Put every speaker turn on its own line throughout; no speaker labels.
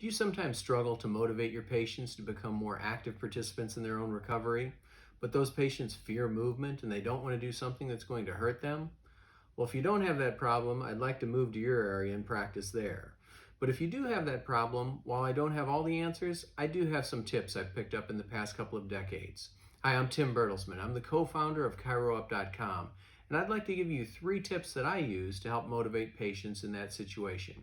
Do you sometimes struggle to motivate your patients to become more active participants in their own recovery, but those patients fear movement and they don't want to do something that's going to hurt them? Well, if you don't have that problem, I'd like to move to your area and practice there. But if you do have that problem, while I don't have all the answers, I do have some tips I've picked up in the past couple of decades. Hi, I'm Tim Bertelsman. I'm the co-founder of ChiroUp.com, and I'd like to give you 3 tips that I use to help motivate patients in that situation.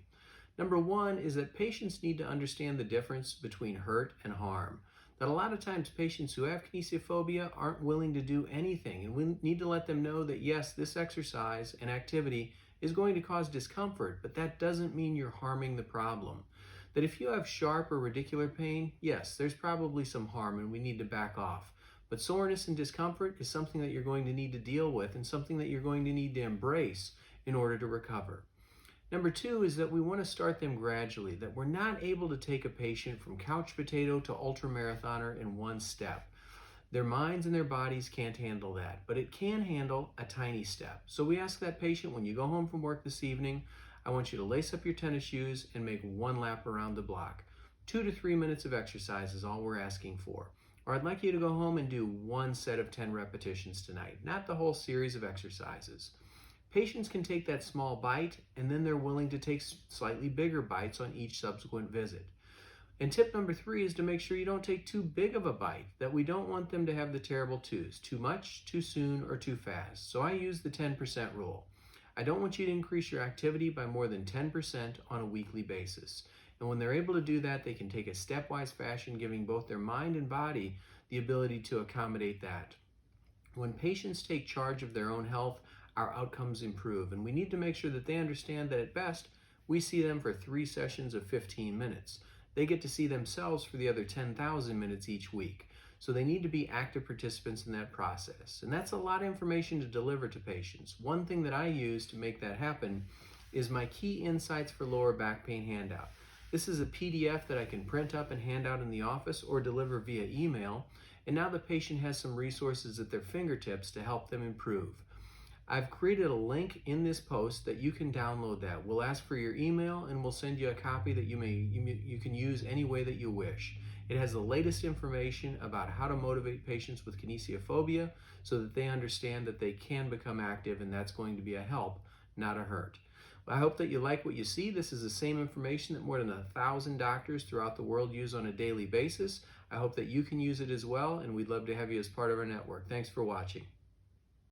Number 1 is that patients need to understand the difference between hurt and harm. That a lot of times patients who have kinesiophobia aren't willing to do anything, and we need to let them know that yes, this exercise and activity is going to cause discomfort, but that doesn't mean you're harming the problem. That if you have sharp or radicular pain, yes, there's probably some harm and we need to back off. But soreness and discomfort is something that you're going to need to deal with and something that you're going to need to embrace in order to recover. Number 2 is that we want to start them gradually, that we're not able to take a patient from couch potato to ultramarathoner in one step. Their minds and their bodies can't handle that, but it can handle a tiny step. So we ask that patient, when you go home from work this evening, I want you to lace up your tennis shoes and make 1 lap around the block. 2 to 3 minutes of exercise is all we're asking for. Or I'd like you to go home and do 1 set of 10 repetitions tonight, not the whole series of exercises. Patients can take that small bite and then they're willing to take slightly bigger bites on each subsequent visit. And tip number 3 is to make sure you don't take too big of a bite, that we don't want them to have the terrible twos, too much, too soon, or too fast. So I use the 10% rule. I don't want you to increase your activity by more than 10% on a weekly basis. And when they're able to do that, they can take a stepwise fashion, giving both their mind and body the ability to accommodate that. When patients take charge of their own health, our outcomes improve, and we need to make sure that they understand that at best, we see them for 3 sessions of 15 minutes. They get to see themselves for the other 10,000 minutes each week. So they need to be active participants in that process. And that's a lot of information to deliver to patients. One thing that I use to make that happen is my Key Insights for Lower Back Pain handout. This is a PDF that I can print up and hand out in the office or deliver via email. And now the patient has some resources at their fingertips to help them improve. I've created a link in this post that you can download that. We'll ask for your email and we'll send you a copy that you can use any way that you wish. It has the latest information about how to motivate patients with kinesiophobia so that they understand that they can become active, and that's going to be a help, not a hurt. I hope that you like what you see. This is the same information that more than 1,000 doctors throughout the world use on a daily basis. I hope that you can use it as well, and we'd love to have you as part of our network. Thanks for watching.